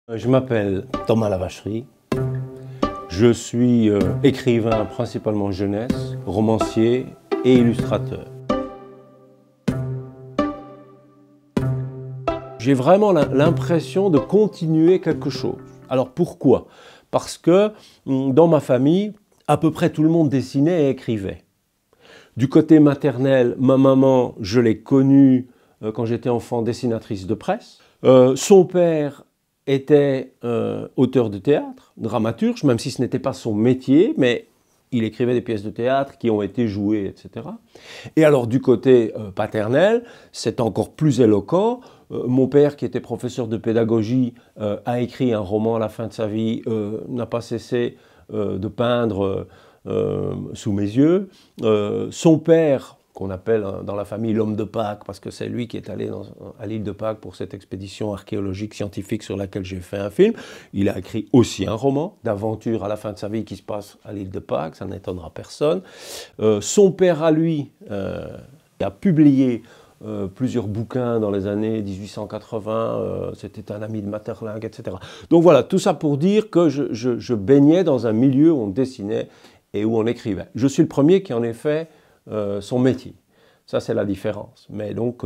Je m'appelle Thomas Lavacherie, je suis écrivain principalement jeunesse, romancier et illustrateur. J'ai vraiment l'impression de continuer quelque chose. Alors pourquoi? Parce que dans ma famille, à peu près tout le monde dessinait et écrivait. Du côté maternel, ma maman, je l'ai connue quand j'étais enfant, dessinatrice de presse. Son père était auteur de théâtre, dramaturge, même si ce n'était pas son métier, mais il écrivait des pièces de théâtre qui ont été jouées, etc. Et alors du côté paternel, c'est encore plus éloquent. Mon père, qui était professeur de pédagogie, a écrit un roman à la fin de sa vie, n'a pas cessé de peindre sous mes yeux. Son père, qu'on appelle dans la famille l'homme de Pâques, parce que c'est lui qui est allé à l'île de Pâques pour cette expédition archéologique scientifique sur laquelle j'ai fait un film. Il a écrit aussi un roman d'aventure à la fin de sa vie qui se passe à l'île de Pâques, ça n'étonnera personne. Son père à lui a publié plusieurs bouquins dans les années 1880, c'était un ami de Maeterlinck, etc. Donc voilà, tout ça pour dire que je baignais dans un milieu où on dessinait et où on écrivait. Je suis le premier qui en ait fait son métier. Ça, c'est la différence. Mais donc,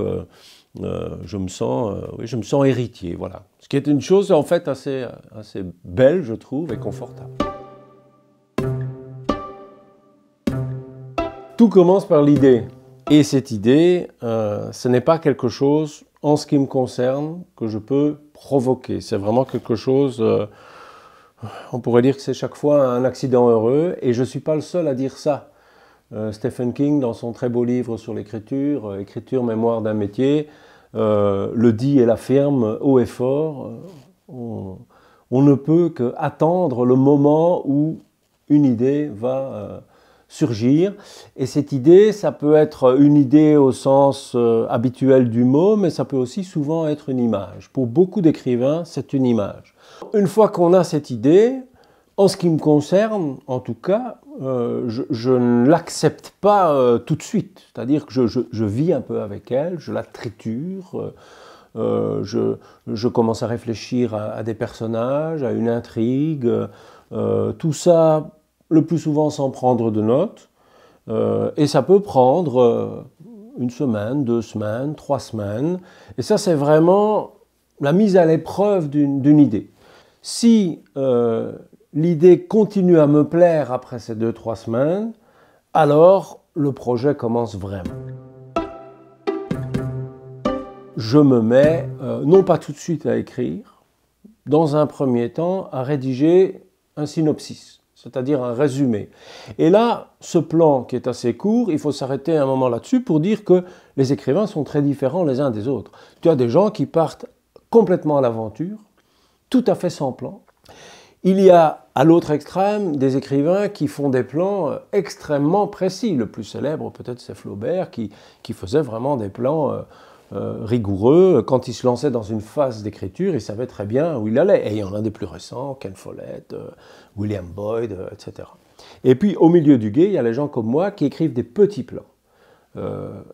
je me sens héritier, voilà. Ce qui est une chose, en fait, assez belle, je trouve, et confortable. Tout commence par l'idée. Et cette idée, ce n'est pas quelque chose, en ce qui me concerne, que je peux provoquer. C'est vraiment quelque chose, on pourrait dire que c'est chaque fois un accident heureux, et je ne suis pas le seul à dire ça. Stephen King, dans son très beau livre sur l'écriture, Écriture, mémoire d'un métier, le dit et l'affirme haut et fort. On ne peut qu'attendre le moment où une idée va surgir. Et cette idée, ça peut être une idée au sens habituel du mot, mais ça peut aussi souvent être une image. Pour beaucoup d'écrivains, c'est une image. Une fois qu'on a cette idée, en ce qui me concerne, en tout cas, je ne l'accepte pas tout de suite. C'est-à-dire que je vis un peu avec elle, je la triture, je commence à réfléchir à des personnages, à une intrigue, tout ça le plus souvent sans prendre de notes. Et ça peut prendre une semaine, 2 semaines, 3 semaines. Et ça, c'est vraiment la mise à l'épreuve d'une idée. Si l'idée continue à me plaire après ces 2-3 semaines, alors le projet commence vraiment. Je me mets, non pas tout de suite à écrire, dans un premier temps à rédiger un synopsis, c'est-à-dire un résumé. Et là, ce plan qui est assez court, il faut s'arrêter un moment là-dessus pour dire que les écrivains sont très différents les uns des autres. Tu as des gens qui partent complètement à l'aventure, tout à fait sans plan. Il y a à l'autre extrême des écrivains qui font des plans extrêmement précis. Le plus célèbre peut-être c'est Flaubert qui faisait vraiment des plans rigoureux. Quand il se lançait dans une phase d'écriture, il savait très bien où il allait. Et il y en a des plus récents, Ken Follett, William Boyd, etc. Et puis au milieu du gué, il y a les gens comme moi qui écrivent des petits plans.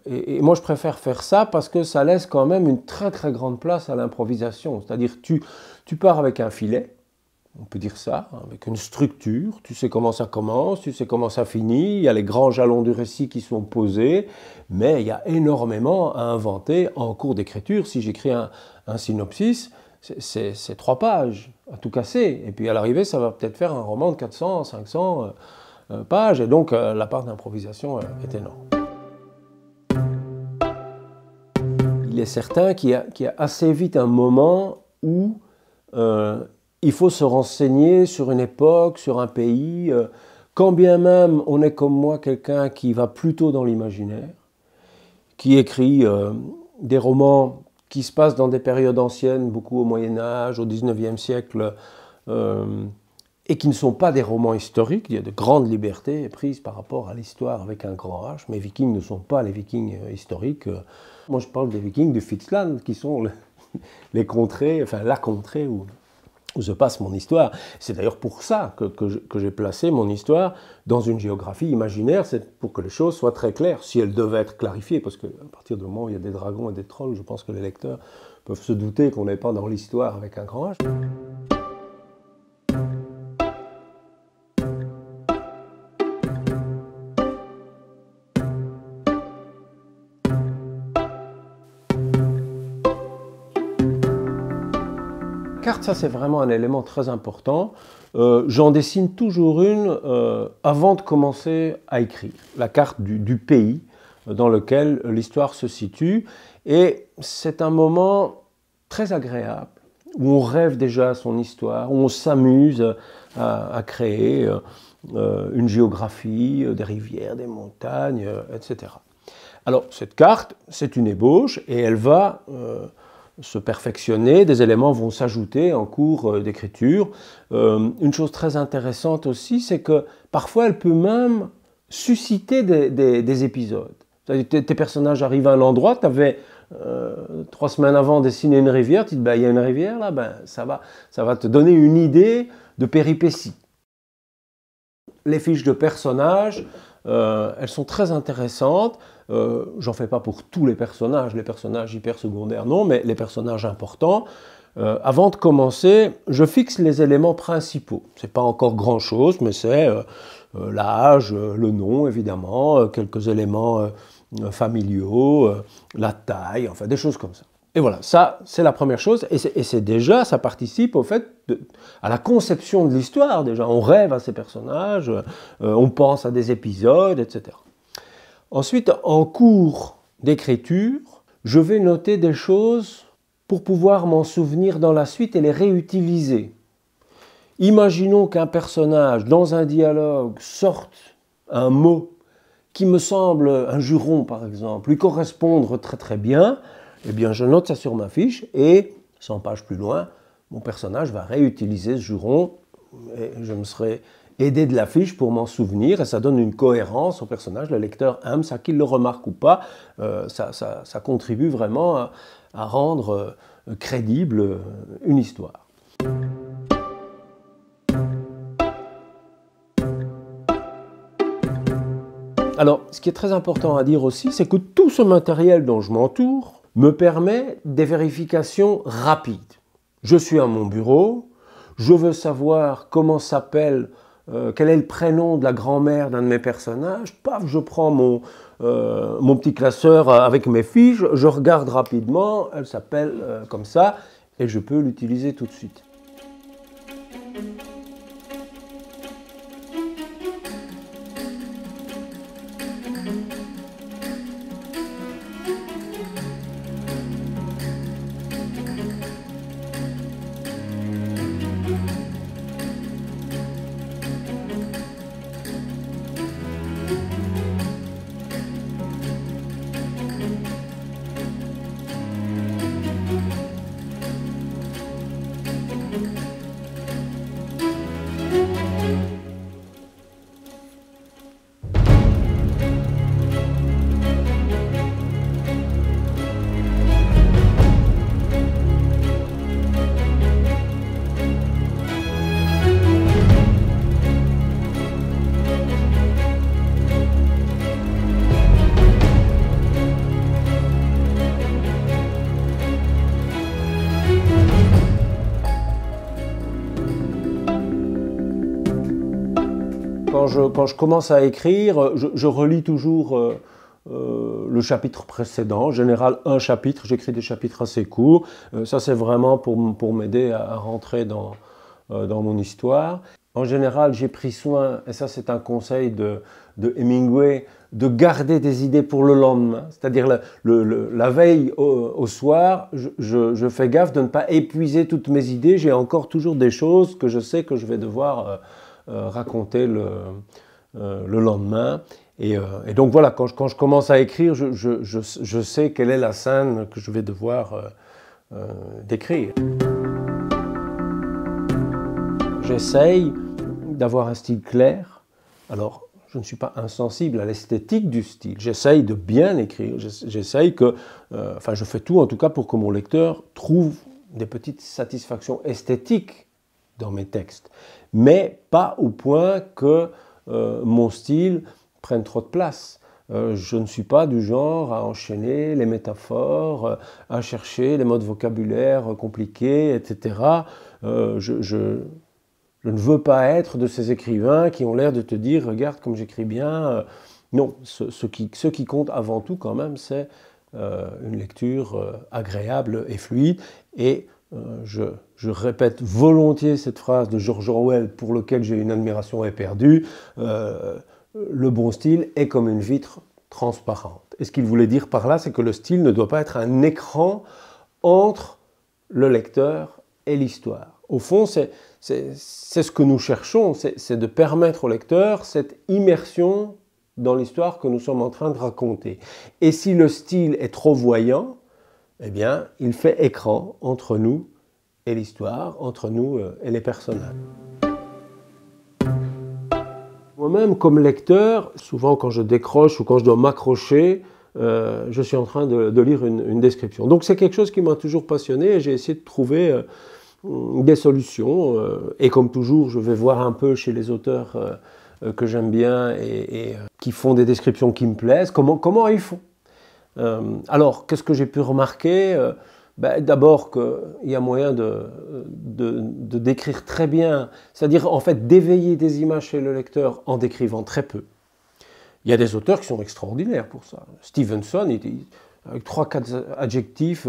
Et moi je préfère faire ça parce que ça laisse quand même une très très grande place à l'improvisation. C'est-à-dire tu pars avec un filet, on peut dire ça, avec une structure, tu sais comment ça commence, tu sais comment ça finit, il y a les grands jalons du récit qui sont posés, mais il y a énormément à inventer en cours d'écriture. Si j'écris un synopsis, c'est 3 pages à tout casser, et puis à l'arrivée ça va peut-être faire un roman de 400, 500 pages, et donc la part d'improvisation est énorme. Il est certain qu'il y a assez vite un moment où il faut se renseigner sur une époque, sur un pays, quand bien même on est comme moi quelqu'un qui va plutôt dans l'imaginaire, qui écrit des romans qui se passent dans des périodes anciennes, beaucoup au Moyen-Âge, au XIXe siècle, et qui ne sont pas des romans historiques. Il y a de grandes libertés prises par rapport à l'histoire avec un grand H. Mes Vikings ne sont pas les Vikings historiques. Moi je parle des Vikings du Fixland, qui sont les contrées, enfin la contrée où se passe mon histoire. C'est d'ailleurs pour ça que j'ai placé mon histoire dans une géographie imaginaire, c'est pour que les choses soient très claires, si elles devaient être clarifiées, parce qu'à partir du moment où il y a des dragons et des trolls, je pense que les lecteurs peuvent se douter qu'on n'est pas dans l'histoire avec un grand H. carte, ça c'est vraiment un élément très important. J'en dessine toujours une avant de commencer à écrire. La carte du pays dans lequel l'histoire se situe. Et c'est un moment très agréable, où on rêve déjà à son histoire, où on s'amuse à créer une géographie, des rivières, des montagnes, etc. Alors cette carte, c'est une ébauche et elle va se perfectionner, des éléments vont s'ajouter en cours d'écriture. Une chose très intéressante aussi, c'est que parfois elle peut même susciter des épisodes. Tes personnages arrivent à un endroit, tu avais 3 semaines avant dessiné une rivière, tu te dis ben, il y a une rivière là, ben, ça va te donner une idée de péripéties. Les fiches de personnages, elles sont très intéressantes. J'en fais pas pour tous les personnages hyper secondaires non, mais les personnages importants. Avant de commencer, je fixe les éléments principaux. C'est pas encore grand chose, mais c'est l'âge, le nom évidemment, quelques éléments familiaux, la taille, enfin des choses comme ça. Et voilà, ça c'est la première chose, et c'est déjà, ça participe au fait à la conception de l'histoire déjà. On rêve à ces personnages, on pense à des épisodes, etc. Ensuite, en cours d'écriture, je vais noter des choses pour pouvoir m'en souvenir dans la suite et les réutiliser. Imaginons qu'un personnage, dans un dialogue, sorte un mot qui me semble, un juron par exemple, lui correspondre très très bien, eh bien je note ça sur ma fiche et, 100 pages plus loin, mon personnage va réutiliser ce juron et je me serai aidé de la fiche pour m'en souvenir et ça donne une cohérence au personnage. Le lecteur aime ça, qu'il le remarque ou pas, ça contribue vraiment à rendre crédible une histoire. Alors, ce qui est très important à dire aussi, c'est que tout ce matériel dont je m'entoure me permet des vérifications rapides. Je suis à mon bureau, je veux savoir comment s'appelle, quel est le prénom de la grand-mère d'un de mes personnages, paf, je prends mon petit classeur avec mes fiches, je regarde rapidement, elle s'appelle comme ça, et je peux l'utiliser tout de suite. Quand je commence à écrire, je relis toujours le chapitre précédent. En général, un chapitre, j'écris des chapitres assez courts. Ça, c'est vraiment pour m'aider à rentrer dans mon histoire. En général, j'ai pris soin, et ça c'est un conseil de Hemingway, de garder des idées pour le lendemain. C'est-à-dire la veille au soir, je fais gaffe de ne pas épuiser toutes mes idées. J'ai encore toujours des choses que je sais que je vais devoir raconter le lendemain. Et donc voilà, quand je commence à écrire, je sais quelle est la scène que je vais devoir décrire. J'essaye d'avoir un style clair. Alors, je ne suis pas insensible à l'esthétique du style. J'essaye de bien écrire. J'essaye que, enfin, je fais tout en tout cas pour que mon lecteur trouve des petites satisfactions esthétiques dans mes textes, mais pas au point que mon style prenne trop de place. Je ne suis pas du genre à enchaîner les métaphores, à chercher les mots de vocabulaire compliqués, etc. Je ne veux pas être de ces écrivains qui ont l'air de te dire « regarde comme j'écris bien ». Non, ce qui compte avant tout quand même, c'est une lecture agréable et fluide. Et Je répète volontiers cette phrase de George Orwell pour lequel j'ai une admiration éperdue. Le bon style est comme une vitre transparente. Et ce qu'il voulait dire par là, c'est que le style ne doit pas être un écran entre le lecteur et l'histoire. Au fond, c'est ce que nous cherchons, c'est de permettre au lecteur cette immersion dans l'histoire que nous sommes en train de raconter. Et si le style est trop voyant, eh bien, il fait écran entre nous et l'histoire, entre nous et les personnages. Moi-même, comme lecteur, souvent quand je décroche ou quand je dois m'accrocher, je suis en train de lire une description. Donc c'est quelque chose qui m'a toujours passionné et j'ai essayé de trouver des solutions. Et comme toujours, je vais voir un peu chez les auteurs que j'aime bien et qui font des descriptions qui me plaisent, comment ils font. Alors, qu'est-ce que j'ai pu remarquer? D'abord qu'il y a moyen de décrire très bien, c'est-à-dire en fait d'éveiller des images chez le lecteur en décrivant très peu. Il y a des auteurs qui sont extraordinaires pour ça. Stevenson, avec 3-4 adjectifs,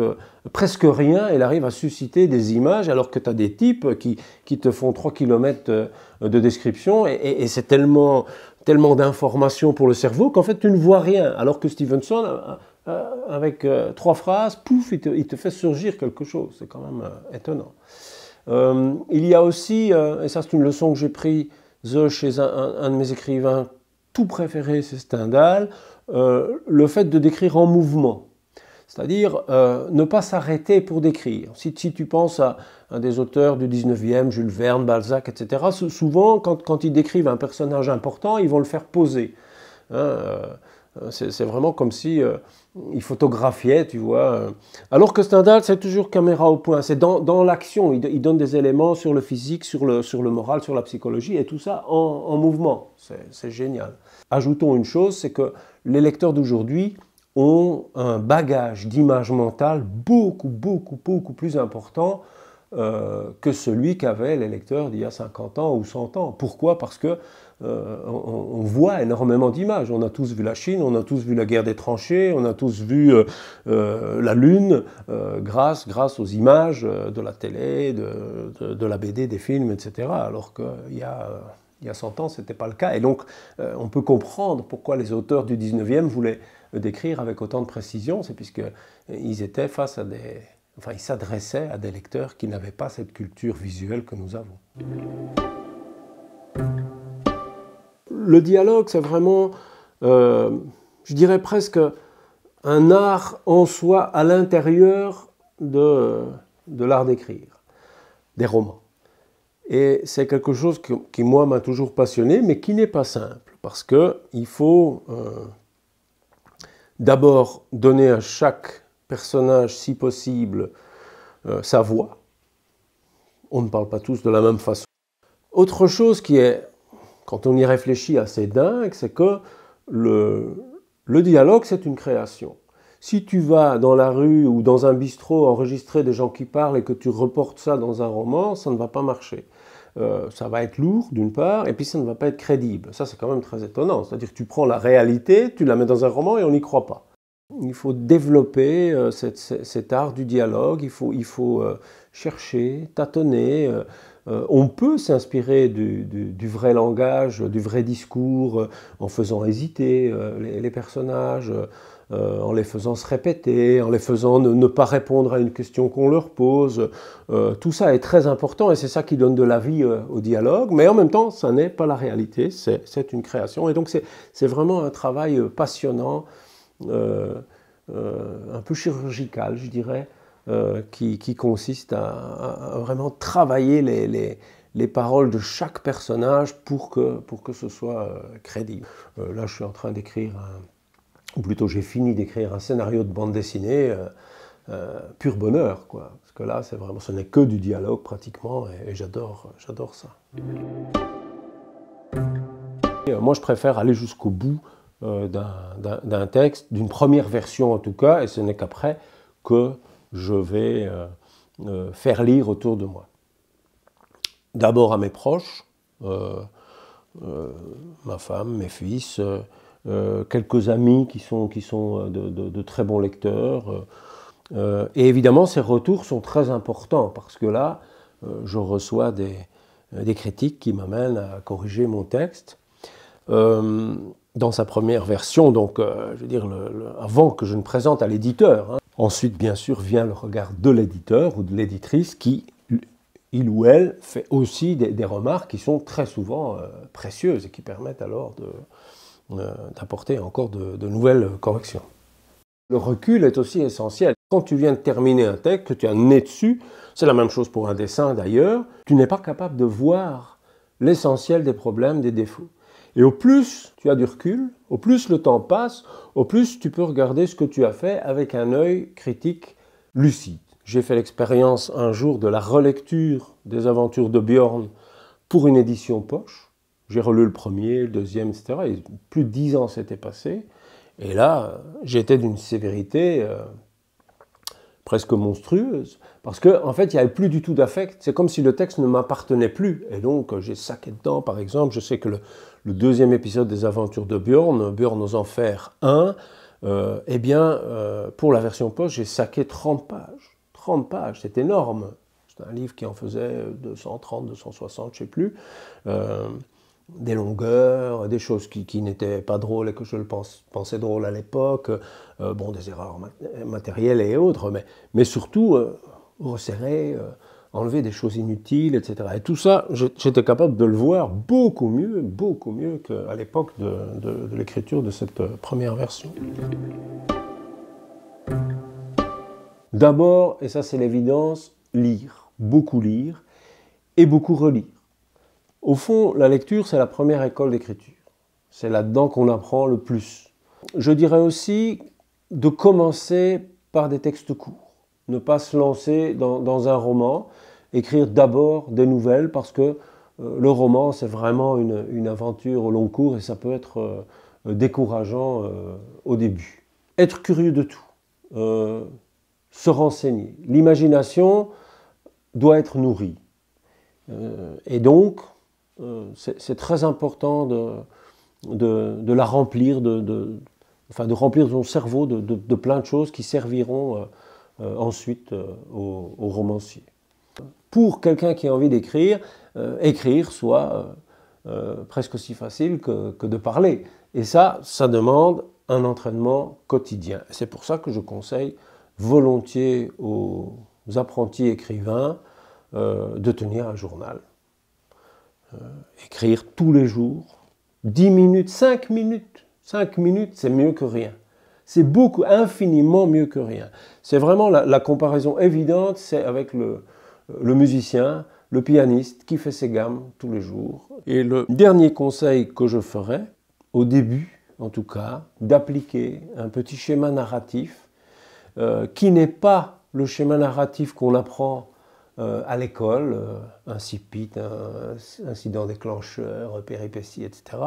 presque rien, il arrive à susciter des images alors que tu as des types qui te font 3 km de description et c'est tellement d'informations pour le cerveau qu'en fait tu ne vois rien. Alors que Stevenson, avec 3 phrases, pouf, il te fait surgir quelque chose. C'est quand même étonnant. Il y a aussi, et ça c'est une leçon que j'ai prise chez un de mes écrivains tout préféré, c'est Stendhal, le fait de décrire en mouvement. C'est-à-dire ne pas s'arrêter pour décrire. Si tu penses à des auteurs du 19e, Jules Verne, Balzac, etc., souvent, quand ils décrivent un personnage important, ils vont le faire poser. C'est vraiment comme si il photographiait, tu vois. Alors que Stendhal, c'est toujours caméra au point. C'est dans l'action. Il donne des éléments sur le physique, sur le moral, sur la psychologie, et tout ça en mouvement. C'est génial. Ajoutons une chose, c'est que les lecteurs d'aujourd'hui ont un bagage d'image mentale beaucoup plus important que celui qu'avaient les lecteurs d'il y a 50 ans ou 100 ans. Pourquoi? Parce que on voit énormément d'images. On a tous vu la Chine, on a tous vu la guerre des tranchées, on a tous vu la Lune grâce aux images de la télé, de la BD, des films, etc. Alors qu'il y a 100 ans, ce n'était pas le cas. Et donc, on peut comprendre pourquoi les auteurs du 19e voulaient décrire avec autant de précision. C'est puisqu'ils étaient face à ils s'adressaient à des lecteurs qui n'avaient pas cette culture visuelle que nous avons. Le dialogue, c'est vraiment, je dirais presque, un art en soi à l'intérieur de l'art d'écrire, des romans. Et c'est quelque chose qui moi, m'a toujours passionné, mais qui n'est pas simple, parce qu'il faut d'abord donner à chaque personnage, si possible, sa voix. On ne parle pas tous de la même façon. Autre chose qui est, quand on y réfléchit, assez dingue, c'est que le dialogue, c'est une création. Si tu vas dans la rue ou dans un bistrot enregistrer des gens qui parlent et que tu reportes ça dans un roman, ça ne va pas marcher. Ça va être lourd, d'une part, et puis ça ne va pas être crédible. Ça, c'est quand même très étonnant. C'est-à-dire que tu prends la réalité, tu la mets dans un roman et on n'y croit pas. Il faut développer cet art du dialogue, il faut chercher, tâtonner. On peut s'inspirer du vrai langage, du vrai discours, en faisant hésiter les personnages, en les faisant se répéter, en les faisant ne pas répondre à une question qu'on leur pose. Tout ça est très important et c'est ça qui donne de la vie au dialogue, mais en même temps, ça n'est pas la réalité, c'est une création. Et donc c'est vraiment un travail passionnant, un peu chirurgical, je dirais, qui consiste à vraiment travailler les paroles de chaque personnage pour que ce soit crédible. Là, je suis en train d'écrire, ou plutôt j'ai fini d'écrire un scénario de bande dessinée, pur bonheur, quoi. Parce que là, c'est vraiment, ce n'est que du dialogue pratiquement, et j'adore ça. Moi, je préfère aller jusqu'au bout d'un texte, d'une première version en tout cas, et ce n'est qu'après que je vais faire lire autour de moi. D'abord à mes proches, ma femme, mes fils, quelques amis qui sont de très bons lecteurs, Et évidemment, ces retours sont très importants parce que là, je reçois des critiques qui m'amènent à corriger mon texte. Dans sa première version, donc je veux dire avant que je ne présente à l'éditeur. Hein. Ensuite, bien sûr, vient le regard de l'éditeur ou de l'éditrice qui, il ou elle, fait aussi des remarques qui sont très souvent précieuses et qui permettent alors d'apporter encore de nouvelles corrections. Le recul est aussi essentiel. Quand tu viens de terminer un texte, que tu as un nez dessus, c'est la même chose pour un dessin d'ailleurs, tu n'es pas capable de voir l'essentiel des problèmes, des défauts. Et au plus tu as du recul, au plus le temps passe, au plus tu peux regarder ce que tu as fait avec un œil critique lucide. J'ai fait l'expérience un jour de la relecture des aventures de Björn pour une édition poche. J'ai relu le premier, le deuxième, etc. Et plus de 10 ans s'étaient passés. Et là, j'étais d'une sévérité presque monstrueuse, parce qu'en fait, il n'y avait plus du tout d'affect. C'est comme si le texte ne m'appartenait plus. Et donc, j'ai saqué dedans, par exemple. Je sais que le deuxième épisode des aventures de Björn, Björn aux Enfers 1, pour la version poche, j'ai saqué 30 pages. 30 pages, c'est énorme. C'est un livre qui en faisait 230, 260, je ne sais plus. Des longueurs, des choses qui n'étaient pas drôles et que je le pensais drôles à l'époque, des erreurs matérielles et autres, mais surtout resserrer, enlever des choses inutiles, etc. Et tout ça, j'étais capable de le voir beaucoup mieux qu'à l'époque de l'écriture de cette première version. D'abord, et ça c'est l'évidence, lire, beaucoup lire et beaucoup relire. Au fond, la lecture, c'est la première école d'écriture. C'est là-dedans qu'on apprend le plus. Je dirais aussi de commencer par des textes courts. Ne pas se lancer dans un roman, écrire d'abord des nouvelles, parce que le roman, c'est vraiment une aventure au long cours et ça peut être décourageant au début. Être curieux de tout, se renseigner. L'imagination doit être nourrie. Et donc, c'est très important de la remplir, de remplir son cerveau de plein de choses qui serviront ensuite au romancier. Pour quelqu'un qui a envie d'écrire, écrire soit presque aussi facile que de parler. Et ça demande un entraînement quotidien. C'est pour ça que je conseille volontiers aux apprentis écrivains de tenir un journal. Écrire tous les jours, 10 minutes, 5 minutes. 5 minutes, c'est mieux que rien. C'est infiniment mieux que rien. C'est vraiment la comparaison évidente, c'est avec le musicien, le pianiste qui fait ses gammes tous les jours. Et le dernier conseil que je ferais, au début en tout cas, d'appliquer un petit schéma narratif qui n'est pas le schéma narratif qu'on apprend à l'école, incipit, incident déclencheur, péripéties, etc.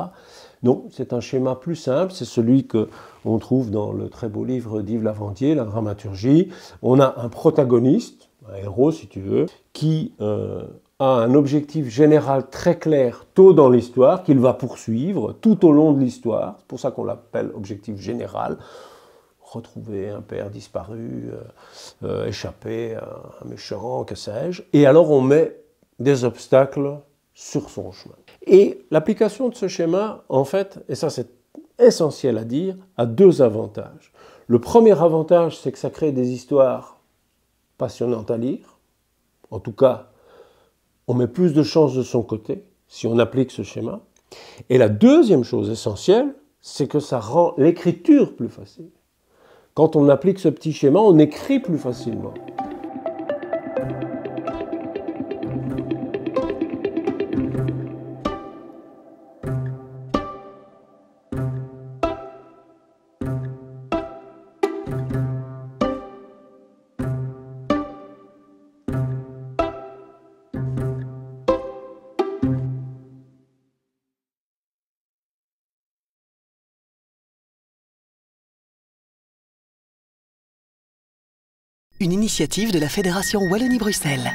Non, c'est un schéma plus simple, c'est celui qu'on trouve dans le très beau livre d'Yves Lavandier, La dramaturgie. On a un protagoniste, un héros si tu veux, qui a un objectif général très clair tôt dans l'histoire, qu'il va poursuivre tout au long de l'histoire, c'est pour ça qu'on l'appelle objectif général. Retrouver un père disparu, échapper à un méchant, que sais-je. Et alors on met des obstacles sur son chemin. Et l'application de ce schéma, en fait, et ça c'est essentiel à dire, a deux avantages. Le premier avantage, c'est que ça crée des histoires passionnantes à lire. En tout cas, on met plus de chances de son côté si on applique ce schéma. Et la deuxième chose essentielle, c'est que ça rend l'écriture plus facile. Quand on applique ce petit schéma, on écrit plus facilement. Une initiative de la Fédération Wallonie-Bruxelles.